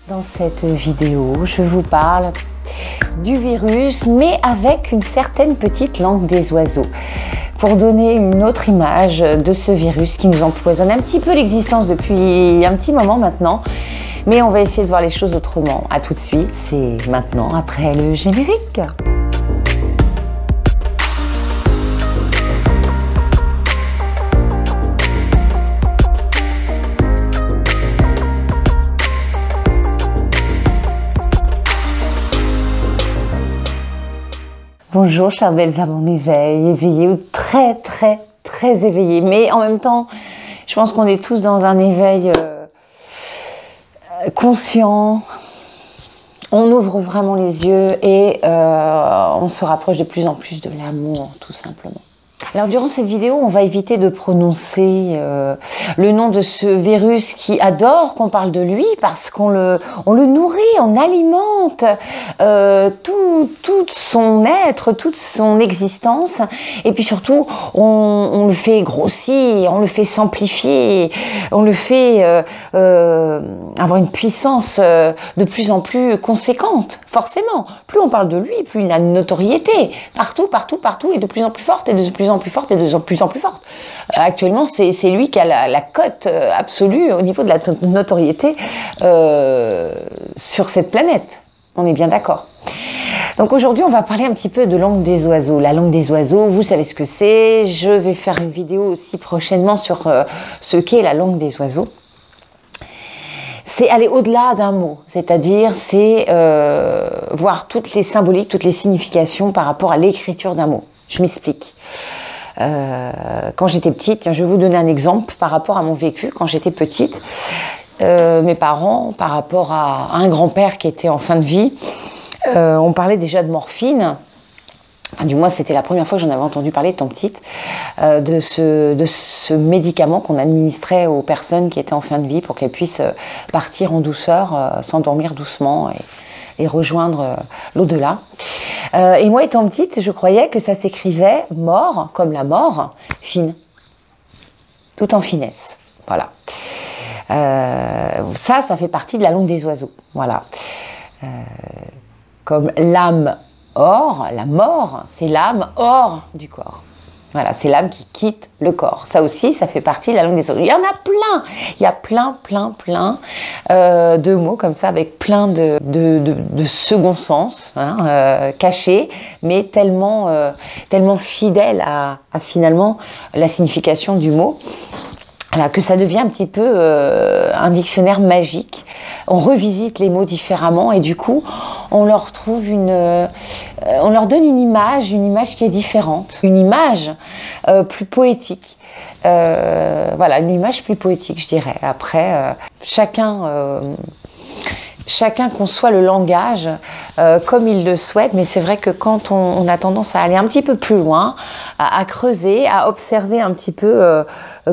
Dans cette vidéo, je vous parle du virus, mais avec une certaine petite langue des oiseaux, pour donner une autre image de ce virus qui nous empoisonne un petit peu l'existence depuis un petit moment maintenant. Mais on va essayer de voir les choses autrement. A tout de suite, c'est maintenant, après le générique. Bonjour chères belles âmes en éveil, éveillées ou très éveillées. Mais en même temps, je pense qu'on est tous dans un éveil conscient. On ouvre vraiment les yeux et on se rapproche de plus en plus de l'amour, tout simplement. Alors durant cette vidéo, on va éviter de prononcer le nom de ce virus qui adore qu'on parle de lui parce qu'on le nourrit, on alimente tout son être, toute son existence. Et puis surtout, on le fait grossir, on le fait s'amplifier, on le fait avoir une puissance de plus en plus conséquente. Forcément, plus on parle de lui, plus il a une notoriété partout, et de plus en plus forte, et de plus en plus forte, et de plus en plus forte. Actuellement, c'est lui qui a la cote absolue au niveau de la notoriété sur cette planète. On est bien d'accord. Donc aujourd'hui, on va parler un petit peu de langue des oiseaux. La langue des oiseaux, vous savez ce que c'est. Je vais faire une vidéo aussi prochainement sur ce qu'est la langue des oiseaux. C'est aller au-delà d'un mot, c'est-à-dire c'est voir toutes les symboliques, toutes les significations par rapport à l'écriture d'un mot. Je m'explique. Quand j'étais petite, je vais vous donner un exemple par rapport à mon vécu. Quand j'étais petite, mes parents, par rapport à un grand-père qui était en fin de vie, on parlait déjà de morphine. Enfin, du moins, c'était la première fois que j'en avais entendu parler étant petite, de ce médicament qu'on administrait aux personnes qui étaient en fin de vie pour qu'elles puissent partir en douceur, s'endormir doucement et rejoindre l'au-delà. Et moi, étant petite, je croyais que ça s'écrivait mort, comme la mort, fine, tout en finesse. Voilà. Ça fait partie de la langue des oiseaux. Voilà. Comme l'âme or, la mort, c'est l'âme hors du corps. Voilà, c'est l'âme qui quitte le corps. Ça aussi, ça fait partie de la langue des oiseaux. Il y en a plein. Il y a plein de mots comme ça, avec plein de second sens, cachés, mais tellement fidèles à finalement la signification du mot. Voilà, que ça devient un petit peu un dictionnaire magique. On revisite les mots différemment et du coup, on leur trouve on leur donne une image qui est différente, une image plus poétique. Voilà, une image plus poétique, je dirais. Après, chacun conçoit le langage comme il le souhaite, mais c'est vrai que quand on a tendance à aller un petit peu plus loin, à creuser, à observer un petit peu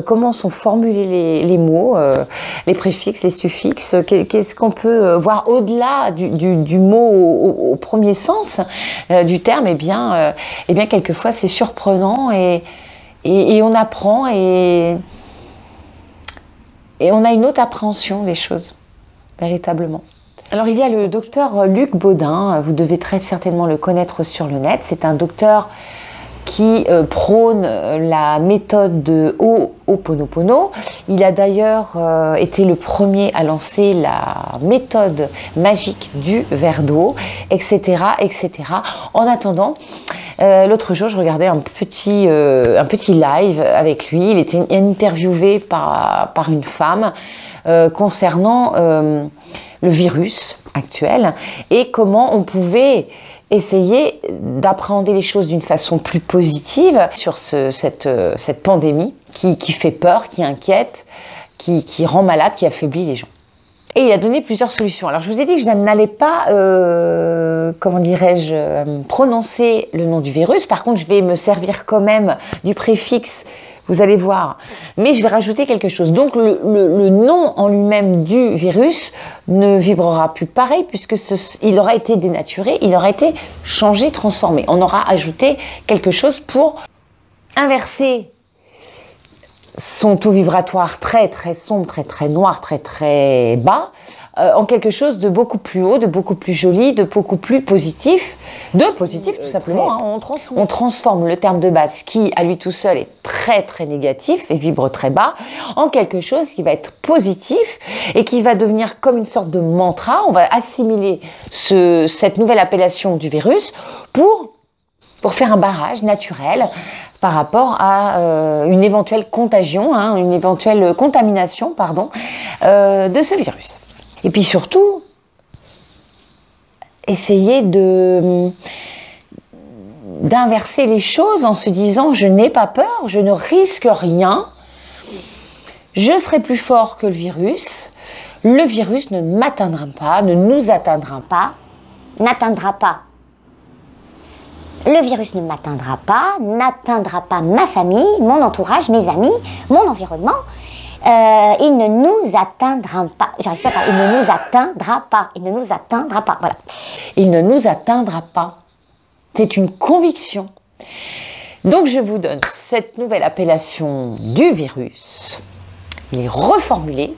comment sont formulés les mots, les préfixes, les suffixes, qu'est-ce qu'on peut voir au-delà du mot au premier sens du terme, eh bien quelquefois c'est surprenant et on apprend et on a une autre appréhension des choses, véritablement. Alors il y a le docteur Luc Baudin, vous devez très certainement le connaître sur le net. C'est un docteur qui prône la méthode de Ho'oponopono. Il a d'ailleurs été le premier à lancer la méthode magique du verre d'eau, etc., etc. En attendant, l'autre jour, je regardais un petit live avec lui. Il était interviewé par une femme concernant le virus actuel et comment on pouvait essayer d'appréhender les choses d'une façon plus positive sur cette pandémie qui fait peur, qui inquiète, qui rend malade, qui affaiblit les gens. Et il a donné plusieurs solutions. Alors je vous ai dit que je n'allais pas, prononcer le nom du virus. Par contre, je vais me servir quand même du préfixe, vous allez voir. Mais je vais rajouter quelque chose. Donc le nom en lui-même du virus ne vibrera plus pareil puisque il aura été dénaturé, il aura été changé, transformé. On aura ajouté quelque chose pour inverser son taux vibratoire très sombre, très noir, très bas, en quelque chose de beaucoup plus haut, de beaucoup plus joli, de beaucoup plus positif, tout simplement. Hein. On transforme le terme de base qui, à lui tout seul, est très très négatif et vibre très bas, en quelque chose qui va être positif et qui va devenir comme une sorte de mantra. On va assimiler cette nouvelle appellation du virus pour faire un barrage naturel par rapport à une éventuelle contagion, hein, une éventuelle contamination, pardon, de ce virus. Et puis surtout, essayer d'inverser les choses en se disant « je n'ai pas peur, je ne risque rien, je serai plus fort que le virus ne m'atteindra pas, ne nous atteindra pas, n'atteindra pas. Le virus ne m'atteindra pas, n'atteindra pas ma famille, mon entourage, mes amis, mon environnement. Il ne nous atteindra pas. J'arrive pas à parler. Il ne nous atteindra pas. Il ne nous atteindra pas. Voilà. Il ne nous atteindra pas. C'est une conviction. Donc je vous donne cette nouvelle appellation du virus. Il est reformulé.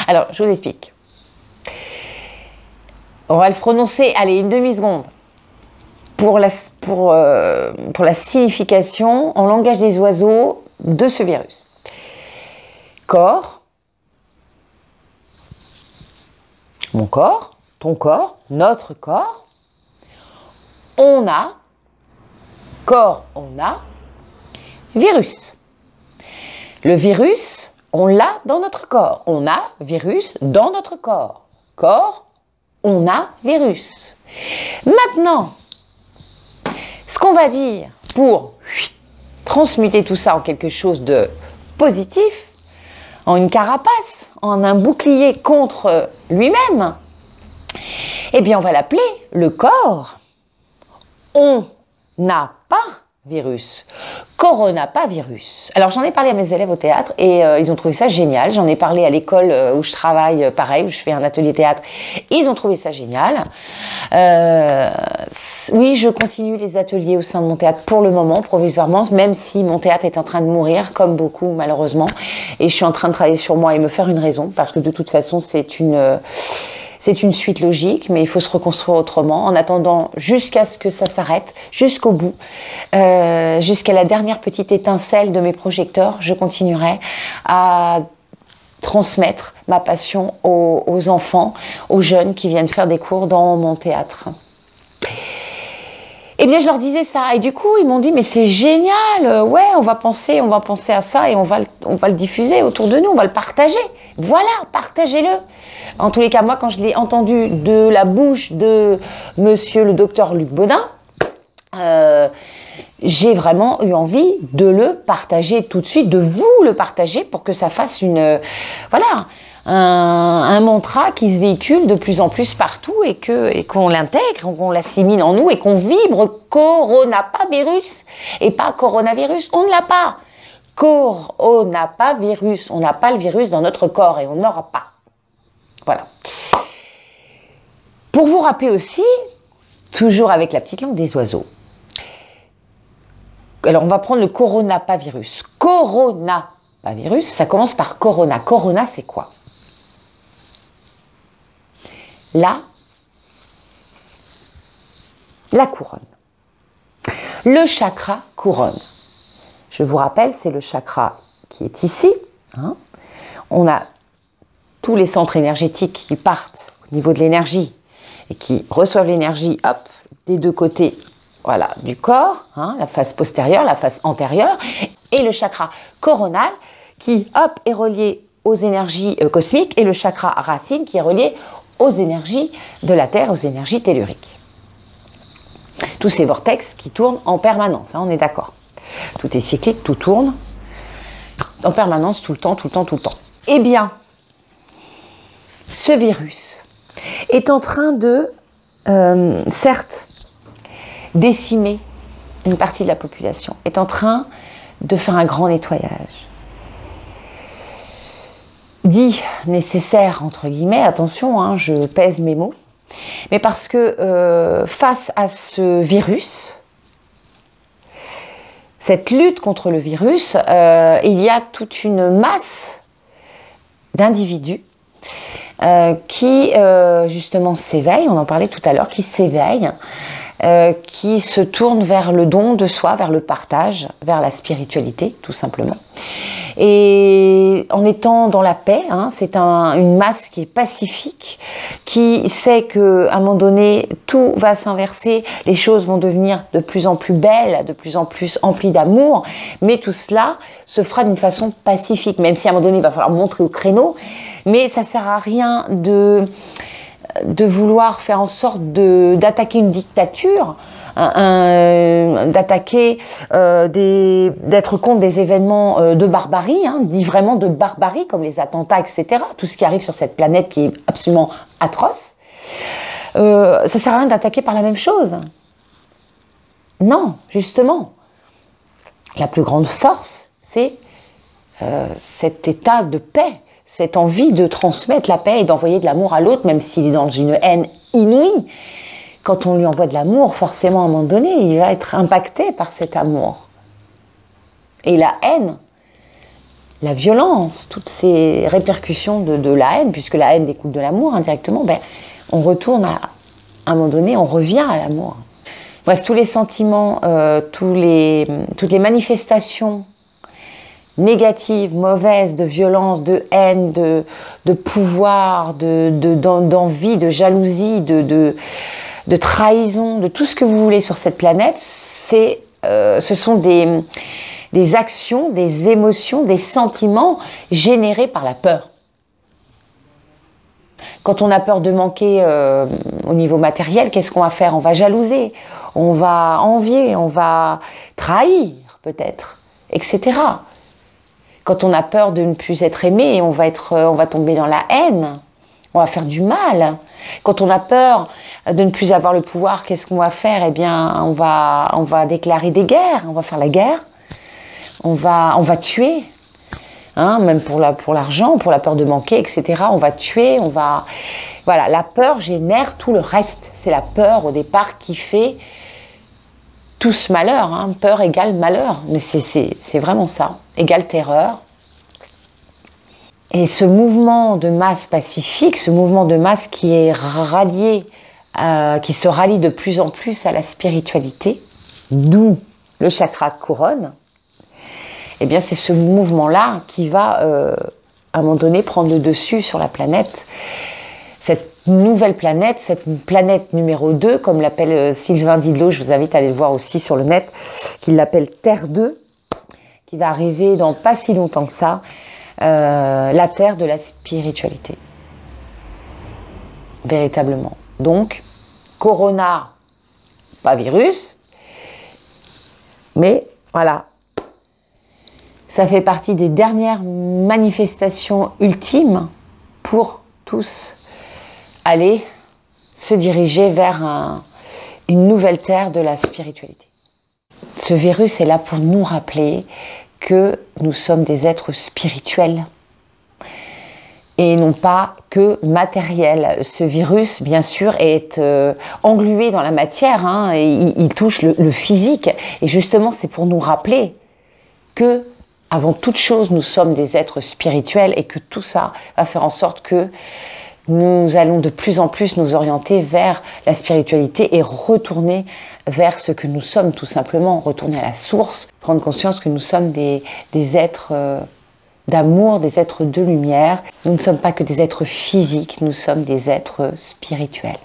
Alors, je vous explique. On va le prononcer, allez, une demi-seconde. Pour la signification en langage des oiseaux de ce virus. Corps, mon corps, ton corps, notre corps, on a, corps, on a, virus. Le virus, on l'a dans notre corps. On a virus dans notre corps. Corps, on a virus. Maintenant, ce qu'on va dire pour transmuter tout ça en quelque chose de positif, en une carapace, en un bouclier contre lui-même, eh bien on va l'appeler le corps. On n'a pas virus. Corona pas virus. Alors j'en ai parlé à mes élèves au théâtre et ils ont trouvé ça génial. J'en ai parlé à l'école où je travaille, pareil, où je fais un atelier théâtre. Ils ont trouvé ça génial. Oui, je continue les ateliers au sein de mon théâtre pour le moment, provisoirement, même si mon théâtre est en train de mourir, comme beaucoup malheureusement. Et je suis en train de travailler sur moi et me faire une raison, parce que de toute façon c'est une suite logique, mais il faut se reconstruire autrement. En attendant, jusqu'à ce que ça s'arrête, jusqu'au bout, jusqu'à la dernière petite étincelle de mes projecteurs, je continuerai à transmettre ma passion aux enfants, aux jeunes qui viennent faire des cours dans mon théâtre. Eh bien, je leur disais ça. Et du coup, ils m'ont dit, mais c'est génial, ouais, on va penser à ça et on va le diffuser autour de nous, on va le partager. Voilà, partagez-le. En tous les cas, moi, quand je l'ai entendu de la bouche de monsieur le docteur Luc Baudin, j'ai vraiment eu envie de le partager tout de suite, de vous le partager pour que ça fasse un mantra qui se véhicule de plus en plus partout et qu'on l'intègre, qu'on l'assimile en nous et qu'on vibre corona, pas virus et pas coronavirus. On ne l'a pas. Corona, pas virus. On n'a pas le virus dans notre corps et on n'aura pas. Voilà. Pour vous rappeler aussi, toujours avec la petite langue des oiseaux. Alors, on va prendre le corona, pas virus. Corona, pas virus, ça commence par corona. Corona, c'est quoi? La couronne. Le chakra couronne. Je vous rappelle, c'est le chakra qui est ici. Hein. On a tous les centres énergétiques qui partent au niveau de l'énergie et qui reçoivent l'énergie, hop, des deux côtés, voilà, du corps, hein, la face postérieure, la face antérieure, et le chakra coronal qui, hop, est relié aux énergies cosmiques et le chakra racine qui est relié aux énergies de la Terre, aux énergies telluriques. Tous ces vortex qui tournent en permanence, hein, on est d'accord. Tout est cyclique, tout tourne en permanence, tout le temps, tout le temps, tout le temps. Eh bien, ce virus est en train de, certes, décimer une partie de la population, est en train de faire un grand nettoyage. Dit nécessaire, entre guillemets, attention, hein, je pèse mes mots, mais parce que face à ce virus, cette lutte contre le virus, il y a toute une masse d'individus qui justement s'éveille, on en parlait tout à l'heure, qui s'éveille, qui se tourne vers le don de soi, vers le partage, vers la spiritualité, tout simplement. Et en étant dans la paix, hein, c'est une masse qui est pacifique, qui sait qu'à un moment donné, tout va s'inverser, les choses vont devenir de plus en plus belles, de plus en plus emplies d'amour, mais tout cela se fera d'une façon pacifique, même si à un moment donné, il va falloir montrer au créneau, mais ça sert à rien de vouloir faire en sorte d'attaquer une dictature, d'attaquer, d'être contre des événements de barbarie, hein, dit vraiment de barbarie, comme les attentats, etc. Tout ce qui arrive sur cette planète qui est absolument atroce. Ça sert à rien d'attaquer par la même chose. Non, justement. La plus grande force, c'est cet état de paix, cette envie de transmettre la paix et d'envoyer de l'amour à l'autre, même s'il est dans une haine inouïe. Quand on lui envoie de l'amour, forcément, à un moment donné, il va être impacté par cet amour. Et la haine, la violence, toutes ces répercussions de la haine, puisque la haine découle de l'amour indirectement, ben, on retourne à un moment donné, on revient à l'amour. Bref, tous les sentiments, toutes les manifestations négatives, mauvaises, de violence, de haine, de pouvoir, d'envie, de jalousie, de trahison, de tout ce que vous voulez sur cette planète, ce sont des actions, des émotions, des sentiments générés par la peur. Quand on a peur de manquer au niveau matériel, qu'est-ce qu'on va faire? On va jalouser, on va envier, on va trahir peut-être, etc. Quand on a peur de ne plus être aimé, on va tomber dans la haine, on va faire du mal. Quand on a peur de ne plus avoir le pouvoir, qu'est-ce qu'on va faire? Eh bien, on va déclarer des guerres, on va faire la guerre, on va tuer. Hein, même pour l'argent, pour la peur de manquer, etc. On va tuer, Voilà, la peur génère tout le reste. C'est la peur, au départ, qui fait tout ce malheur. Hein. Peur égale malheur. Mais c'est vraiment ça. Égale terreur. Et ce mouvement de masse pacifique, ce mouvement de masse qui est rallié, qui se rallie de plus en plus à la spiritualité, d'où le chakra couronne, eh bien, c'est ce mouvement-là qui va, à un moment donné, prendre le dessus sur la planète. Cette nouvelle planète, cette planète numéro 2, comme l'appelle Sylvain Didlot, je vous invite à aller le voir aussi sur le net, qu'il l'appelle Terre 2, qui va arriver dans pas si longtemps que ça, la Terre de la spiritualité. Véritablement. Donc, Corona, pas virus, mais voilà. Ça fait partie des dernières manifestations ultimes pour tous aller se diriger vers une nouvelle terre de la spiritualité. Ce virus est là pour nous rappeler que nous sommes des êtres spirituels et non pas que matériels. Ce virus, bien sûr, est englué dans la matière, hein, et il touche le physique. Et justement, c'est pour nous rappeler que avant toute chose, nous sommes des êtres spirituels et que tout ça va faire en sorte que nous allons de plus en plus nous orienter vers la spiritualité et retourner vers ce que nous sommes, tout simplement, retourner à la source, prendre conscience que nous sommes des êtres d'amour, des êtres de lumière. Nous ne sommes pas que des êtres physiques, nous sommes des êtres spirituels.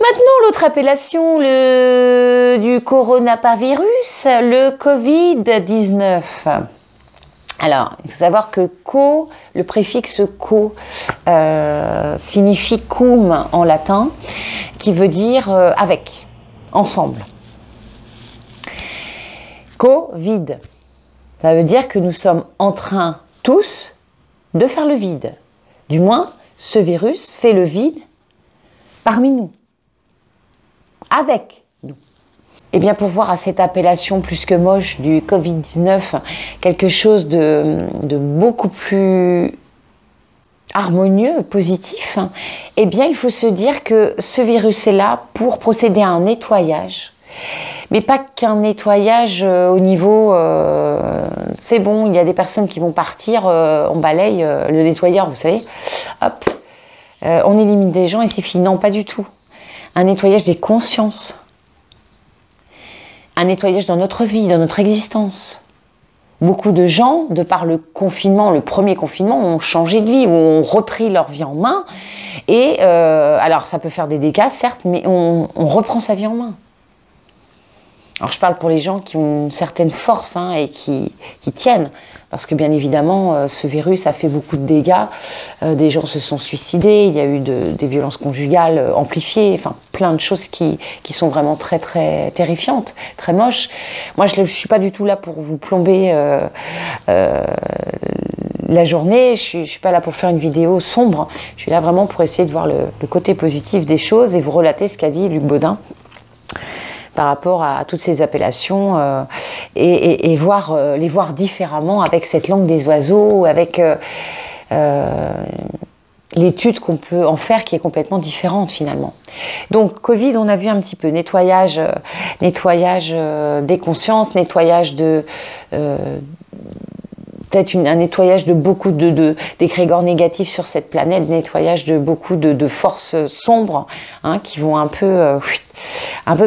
Maintenant, l'autre appellation du coronavirus, le Covid-19. Alors, il faut savoir que co, le préfixe co, signifie cum en latin, qui veut dire avec, ensemble. Covid, ça veut dire que nous sommes en train tous de faire le vide. Du moins, ce virus fait le vide parmi nous. Avec nous. Et bien pour voir à cette appellation plus que moche du Covid-19 quelque chose de beaucoup plus harmonieux, positif, eh bien il faut se dire que ce virus est là pour procéder à un nettoyage, Mais pas qu'un nettoyage au niveau, c'est bon, il y a des personnes qui vont partir, on balaye le nettoyeur, vous savez, hop, on élimine des gens et c'est fini. Non, pas du tout. Un nettoyage des consciences. Un nettoyage dans notre vie, dans notre existence. Beaucoup de gens, de par le confinement, le premier confinement, ont changé de vie, ou ont repris leur vie en main. Et alors, ça peut faire des dégâts, certes, mais on reprend sa vie en main. Alors, je parle pour les gens qui ont une certaine force hein, et qui tiennent. Parce que, bien évidemment, ce virus a fait beaucoup de dégâts. Des gens se sont suicidés, il y a eu des violences conjugales amplifiées. Enfin, plein de choses qui sont vraiment très, très terrifiantes, très moches. Moi, je ne suis pas du tout là pour vous plomber la journée. Je ne suis pas là pour faire une vidéo sombre. Je suis là vraiment pour essayer de voir le côté positif des choses et vous relater ce qu'a dit Luc Baudin par rapport à toutes ces appellations et les voir différemment avec cette langue des oiseaux, avec l'étude qu'on peut en faire qui est complètement différente finalement. Donc Covid, on a vu un petit peu nettoyage des consciences, nettoyage de peut-être un nettoyage de beaucoup d'égrégores négatifs sur cette planète, nettoyage de beaucoup de forces sombres hein, qui vont un peu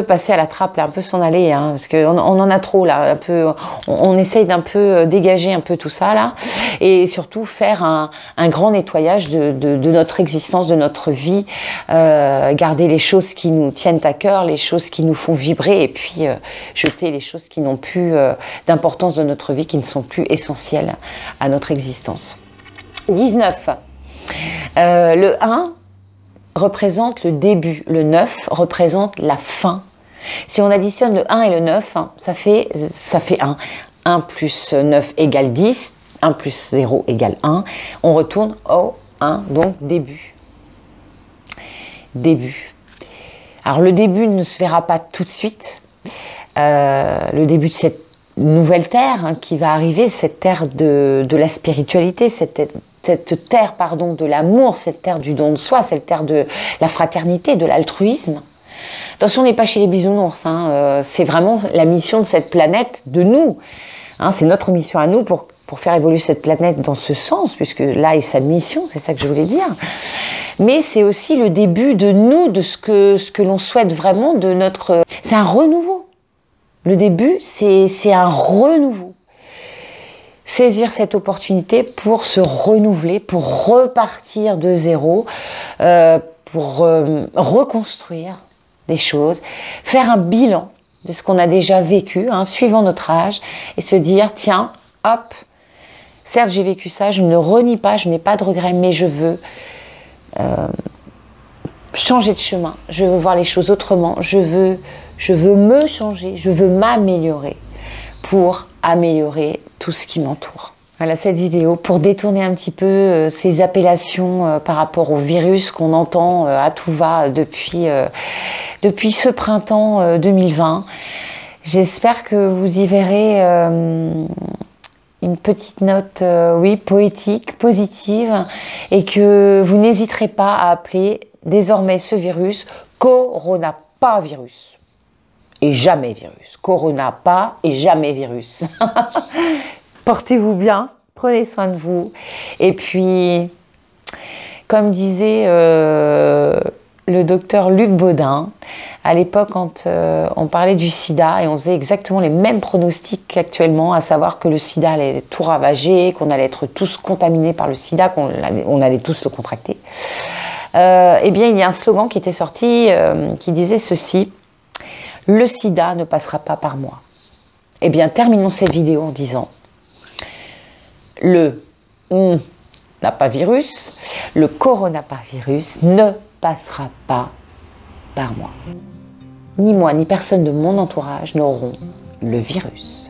passer à la trappe, là, un peu s'en aller, hein, parce qu'on en a trop là, un peu, on essaye d'un peu dégager un peu tout ça là, et surtout faire un grand nettoyage de notre existence, de notre vie, garder les choses qui nous tiennent à cœur, les choses qui nous font vibrer, et puis jeter les choses qui n'ont plus d'importance dans notre vie, qui ne sont plus essentielles à notre existence. 19. Le 1 représente le début, le 9 représente la fin. Si on additionne le 1 et le 9, hein, ça fait 1. 1 plus 9 égale 10, 1 plus 0 égale 1. On retourne au 1, donc début. Début. Alors le début ne se verra pas tout de suite. Le début de cette nouvelle terre hein, qui va arriver, cette terre de la spiritualité, cette terre pardon, de l'amour, cette terre du don de soi, cette terre de la fraternité, de l'altruisme. Attention, on n'est pas chez les bisounours, hein, c'est vraiment la mission de cette planète, de nous. Hein, c'est notre mission à nous pour faire évoluer cette planète dans ce sens, puisque là est sa mission, c'est ça que je voulais dire. Mais c'est aussi le début de nous, de ce que l'on souhaite vraiment, de notre... C'est un renouveau. Le début, c'est un renouveau. Saisir cette opportunité pour se renouveler, pour repartir de zéro, pour reconstruire des choses, faire un bilan de ce qu'on a déjà vécu, hein, suivant notre âge, et se dire, tiens, hop, certes j'ai vécu ça, je ne le renie pas, je n'ai pas de regrets, mais je veux changer de chemin, je veux voir les choses autrement, je veux me changer, je veux m'améliorer pour améliorer tout ce qui m'entoure. Voilà cette vidéo pour détourner un petit peu ces appellations par rapport au virus qu'on entend à tout va depuis ce printemps 2020. J'espère que vous y verrez une petite note, oui, poétique, positive, et que vous n'hésiterez pas à appeler désormais ce virus Corona, pas virus. Et jamais virus. Corona pas et jamais virus. Portez-vous bien, prenez soin de vous. Et puis, comme disait le docteur Luc Baudin, à l'époque quand on parlait du sida, et on faisait exactement les mêmes pronostics qu'actuellement, à savoir que le sida allait tout ravager, qu'on allait être tous contaminés par le sida, qu'on allait tous le contracter. Eh bien, il y a un slogan qui était sorti qui disait ceci: le sida ne passera pas par moi. Eh bien, terminons cette vidéo en disant le n'a pas virus, le coronavirus ne passera pas par moi. Ni moi, ni personne de mon entourage n'auront le virus.